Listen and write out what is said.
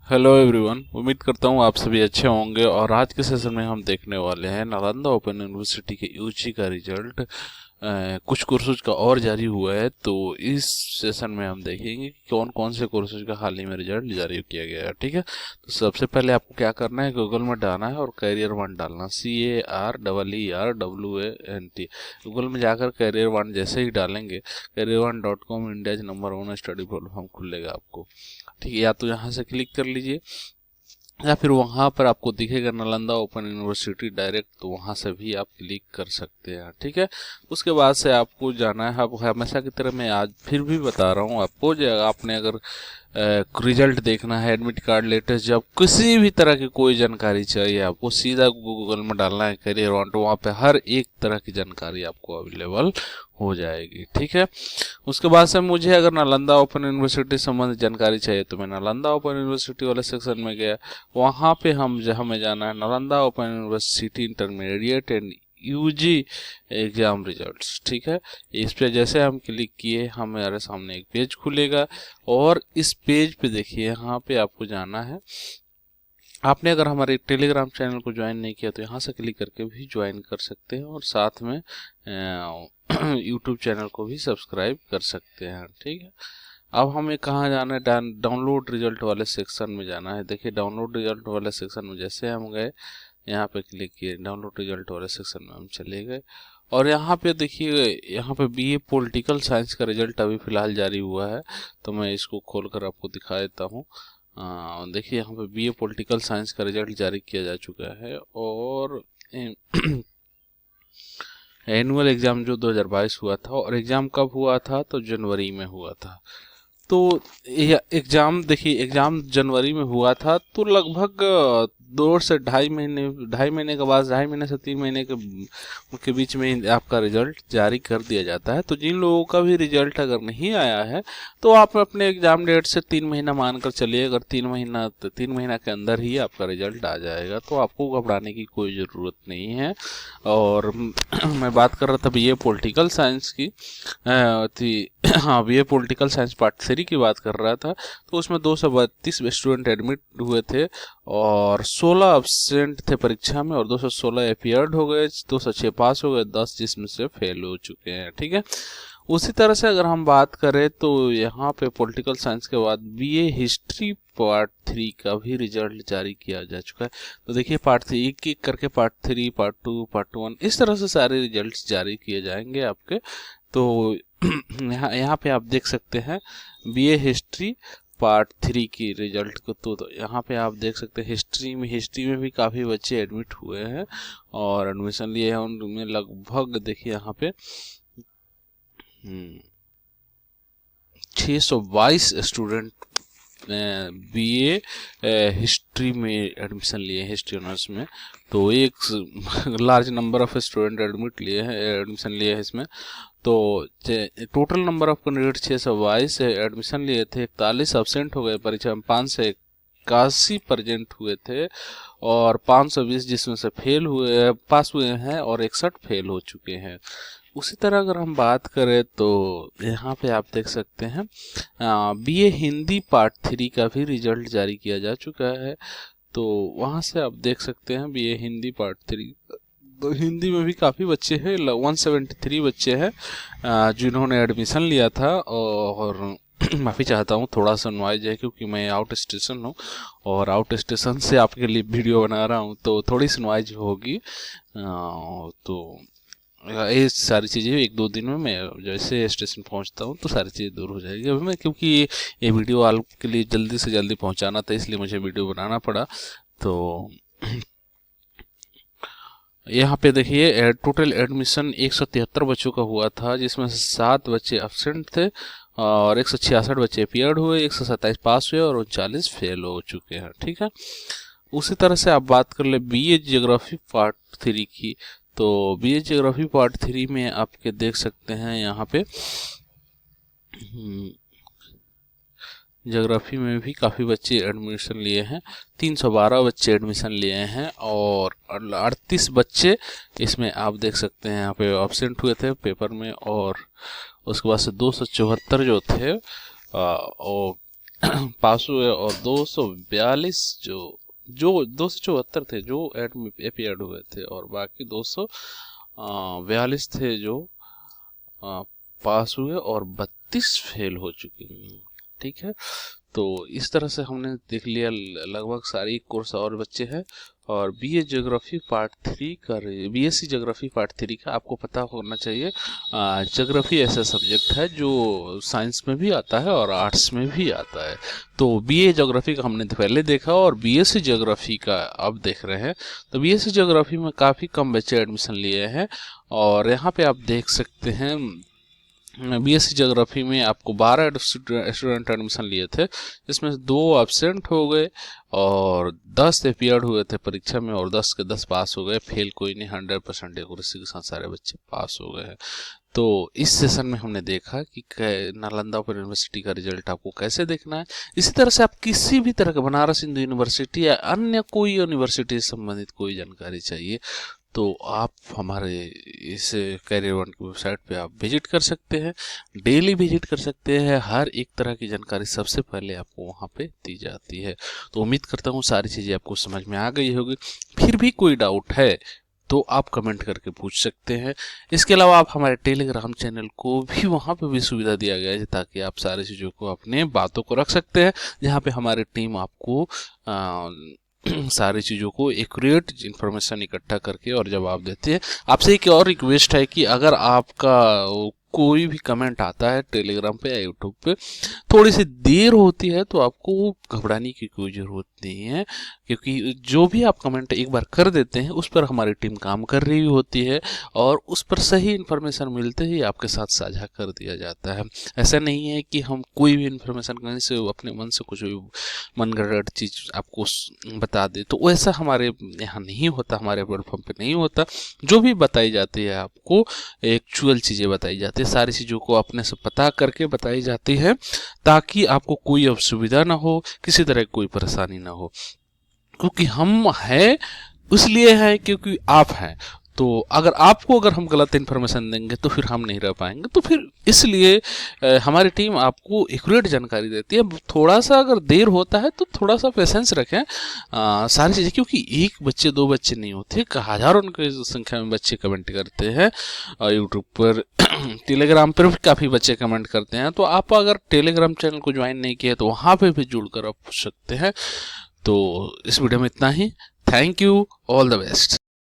Hello everyone, उम्मीद करता हूँ आप सभी अच्छे होंगे। और आज के सेशन में हम देखने वाले हैं नालंदा ओपन यूनिवर्सिटी के यूजी का रिजल्ट। कुछ कोर्सेज का और जारी हुआ है, तो इस सेशन में हम देखेंगे कि कौन कौन से कोर्सेज का हाल ही में रिजल्ट जारी किया गया है। ठीक है, तो सबसे पहले आपको क्या करना है, गूगल में डालना है और कैरियर वन डालना, CAREERWANT। गूगल में जाकर कैरियर वन जैसे ही डालेंगे, career1.com India number 1 study platform खुलेगा आपको। ठीक है, या तो यहाँ से क्लिक कर लीजिए या फिर वहाँ पर आपको दिखेगा नालंदा ओपन यूनिवर्सिटी डायरेक्ट, तो वहाँ से भी आप क्लिक कर सकते हैं। ठीक है, उसके बाद से आपको जाना है, आप हमेशा की तरह मैं आज फिर भी बता रहा हूँ आपको, जो आपने अगर रिजल्ट देखना है, एडमिट कार्ड, लेटेस्ट जब किसी भी तरह की कोई जानकारी चाहिए, आपको सीधा गूगल में डालना है करियर वांट, वहाँ पे हर एक तरह की जानकारी आपको अवेलेबल हो जाएगी। ठीक है, उसके बाद से मुझे अगर नालंदा ओपन यूनिवर्सिटी संबंधित जानकारी चाहिए तो मैं नालंदा ओपन यूनिवर्सिटी वाले सेक्शन में गया। वहाँ पे हमें जाना है Nalanda open university intermediate and UG exam results. ठीक है, इस पे जैसे हम क्लिक किए हमारे सामने एक पेज खुलेगा और इस पेज पे देखिए, यहाँ पे आपको जाना है। आपने अगर हमारे टेलीग्राम चैनल को ज्वाइन नहीं किया तो यहाँ से क्लिक करके भी ज्वाइन कर सकते हैं और साथ में यूट्यूब चैनल को भी सब्सक्राइब कर सकते हैं। ठीक है, अब हमें कहाँ जाना है, डाउनलोड रिजल्ट वाले सेक्शन में जाना है। देखिए, डाउनलोड रिजल्ट वाले सेक्शन में जैसे हम गए, यहाँ पे क्लिक किए, डाउनलोड रिजल्ट वाले सेक्शन में हम चले गए और यहाँ पे देखिए, यहाँ पे बीए पॉलिटिकल साइंस का रिजल्ट अभी फ़िलहाल जारी हुआ है, तो मैं इसको खोलकर आपको दिखा देता हूँ। देखिए, यहाँ पे बीए पॉलिटिकल साइंस का रिजल्ट जारी किया जा चुका है और एनुअल एग्ज़ाम जो 2022 हुआ था, और एग्ज़ाम कब हुआ था तो जनवरी में हुआ था। तो एग्ज़ाम देखिए, एग्ज़ाम जनवरी में हुआ था, तो लगभग 2 से ढाई महीने के बाद, 2.5 महीने से 3 महीने के बीच में आपका रिजल्ट जारी कर दिया जाता है। तो जिन लोगों का भी रिजल्ट अगर नहीं आया है तो आप अपने एग्ज़ाम डेट से 3 महीना मानकर चलिए। अगर 3 महीना के अंदर ही आपका रिजल्ट आ जाएगा, तो आपको घबराने की कोई ज़रूरत नहीं है। और मैं बात कर रहा था बीए पॉलिटिकल साइंस की थी। हाँ, बीए पॉलिटिकल साइंस पार्ट 3 की बात कर रहा था, तो उसमें 232 स्टूडेंट एडमिट हुए थे और 16 एब्सेंट थे परीक्षा में और 216 अपीयर्ड हो गए, 206 पास हो गए, 10 जिसमें से फेल हो चुके हैं। ठीक है, उसी तरह से अगर हम बात करें तो यहाँ पे पॉलिटिकल साइंस के बाद बीए हिस्ट्री पार्ट 3 का भी रिजल्ट जारी किया जा चुका है। तो देखिए, पार्ट 3 एक करके पार्ट 3, पार्ट 2, पार्ट 1 इस तरह से सारे रिजल्ट्स जारी किए जाएंगे आपके। तो यहाँ पे आप देख सकते हैं बीए हिस्ट्री पार्ट 3 की रिजल्ट को। तो यहाँ पे आप देख सकते हैं हिस्ट्री में भी काफ़ी बच्चे एडमिट हुए हैं और एडमिशन लिए हैं। उनमें लगभग देखिए यहाँ पे 622 स्टूडेंट बीए हिस्ट्री में एडमिशन लिए हैं, हिस्ट्री ऑनर्स में। तो एक large number of student admission लिए हैं इसमें। तो total number of candidate 622 admission लिए थे, 41 अब्सेंट हो गए परीक्षा में, 5 से 81 प्रेजेंट हुए थे और 520 जिसमें से पास हुए हैं और 61 फेल हो चुके हैं। उसी तरह अगर हम बात करें तो यहाँ पे आप देख सकते हैं बीए हिंदी पार्ट 3 का भी रिजल्ट जारी किया जा चुका है। तो वहाँ से आप देख सकते हैं बीए हिंदी पार्ट 3, तो हिंदी में भी काफ़ी बच्चे हैं, 173 बच्चे हैं जिन्होंने एडमिशन लिया था। और माफ़ी चाहता हूँ, थोड़ा सा नॉइज है क्योंकि मैं आउट स्टेशन हूँ और आउट स्टेशन से आपके लिए वीडियो बना रहा हूँ, तो थोड़ी सी नॉइज होगी। तो ये सारी चीज़ें 1-2 दिन में मैं जैसे स्टेशन पहुंचता हूं तो सारी चीज़ें दूर हो जाएगी। अभी मैं, क्योंकि ये वीडियो आपके लिए जल्दी से जल्दी पहुंचाना था, इसलिए मुझे वीडियो बनाना पड़ा। तो यहाँ पे देखिए, टोटल एडमिशन 173 बच्चों का हुआ था, जिसमें से 7 बच्चे एब्सेंट थे और 166 बच्चे अपीयर्ड हुए, 127 पास हुए और 39 फेल हो चुके हैं। ठीक है, उसी तरह से आप बात कर ले बीए ज्योग्राफी पार्ट 3 की। तो बीए ज्योग्राफी पार्ट 3 में आपके देख सकते हैं यहाँ पे ज्योग्राफी में भी काफ़ी बच्चे एडमिशन लिए हैं, 312 बच्चे एडमिशन लिए हैं और 38 बच्चे इसमें आप देख सकते हैं यहाँ पे एब्सेंट हुए थे पेपर में। और उसके बाद से 274 जो थे और पास हुए, और 242 जो 274 थे जो अपीयर्ड हुए थे, और बाकी 242 थे जो पास हुए, और 32 फेल हो चुके हैं। ठीक है, तो इस तरह से हमने देख लिया लगभग सारी कोर्स और बच्चे हैं। और बीए ज्योग्राफी पार्ट 3 का, बीएससी ज्योग्राफी पार्ट 3 का आपको पता होना चाहिए। ज्योग्राफी ऐसा सब्जेक्ट है जो साइंस में भी आता है और आर्ट्स में भी आता है। तो बीए ज्योग्राफी का हमने पहले देखा, और बीएससी ज्योग्राफी का अब देख रहे हैं। तो बीएससी ज्योग्राफी में काफ़ी कम बच्चे एडमिशन लिए हैं, और यहाँ पे आप देख सकते हैं बीएससी ज्योग्राफी में आपको 12 स्टूडेंट एडमिशन लिए थे, जिसमें 2 एब्सेंट हो गए, और 10 अपीयर्ड हुए थे परीक्षा में, और 10 के 10 पास हो गए। फेल कोई नहीं, 100% एक्यूरेसी के साथ सारे बच्चे पास हो गए हैं। तो इस सेशन में हमने देखा कि नालंदा ओपन यूनिवर्सिटी का रिजल्ट आपको कैसे देखना है। इसी तरह से आप किसी भी तरह का बनारस हिंदू यूनिवर्सिटी या अन्य कोई यूनिवर्सिटी से संबंधित कोई जानकारी चाहिए, तो आप हमारे इस कैरियर वन की वेबसाइट पे आप विजिट कर सकते हैं, डेली विजिट कर सकते हैं। हर एक तरह की जानकारी सबसे पहले आपको वहाँ पे दी जाती है। तो उम्मीद करता हूँ सारी चीज़ें आपको समझ में आ गई होगी। फिर भी कोई डाउट है तो आप कमेंट करके पूछ सकते हैं। इसके अलावा आप हमारे टेलीग्राम चैनल को भी, वहाँ पे भी सुविधा दिया गया है ताकि आप सारी चीज़ों को, अपने बातों को रख सकते हैं, जहाँ पे हमारी टीम आपको सारी चीज़ों को एक्यूरेट इन्फॉर्मेशन इकट्ठा करके और जवाब देते हैं। आपसे एक और रिक्वेस्ट है कि अगर आपका कोई भी कमेंट आता है टेलीग्राम पे या यूट्यूब पे, थोड़ी सी देर होती है, तो आपको घबराने की कोई ज़रूरत नहीं है, क्योंकि जो भी आप कमेंट एक बार कर देते हैं उस पर हमारी टीम काम कर रही होती है, और उस पर सही इन्फॉर्मेशन मिलते ही आपके साथ साझा कर दिया जाता है। ऐसा नहीं है कि हम कोई भी इन्फॉर्मेशन कहीं से अपने मन से कुछ भी मनगढ़ंत चीज़ आपको बता दे, तो वैसा हमारे यहाँ नहीं होता, हमारे प्लेटफॉर्म पे नहीं होता। जो भी बताई जाती है आपको एक्चुअल चीज़ें बताई जाती है, सारी चीज़ों को अपने से पता करके बताई जाती है, ताकि आपको कोई असुविधा ना हो, किसी तरह की कोई परेशानी ना हो। क्योंकि हम हैं इसलिए है क्योंकि आप हैं। तो अगर हम गलत इन्फॉर्मेशन देंगे तो फिर हम नहीं रह पाएंगे। तो फिर इसलिए हमारी टीम आपको एक्यूरेट जानकारी देती है। थोड़ा सा अगर देर होता है तो थोड़ा सा पेशेंस रखें। सारी चीज़ें, क्योंकि एक बच्चे 2 बच्चे नहीं होते, हज़ारों की संख्या में बच्चे कमेंट करते हैं यूट्यूब पर टेलीग्राम पर भी काफ़ी बच्चे कमेंट करते हैं। तो आप अगर टेलीग्राम चैनल को ज्वाइन नहीं किया तो वहाँ पर भी जुड़कर आप पूछ सकते हैं। तो इस वीडियो में इतना ही। Thank you, all the best.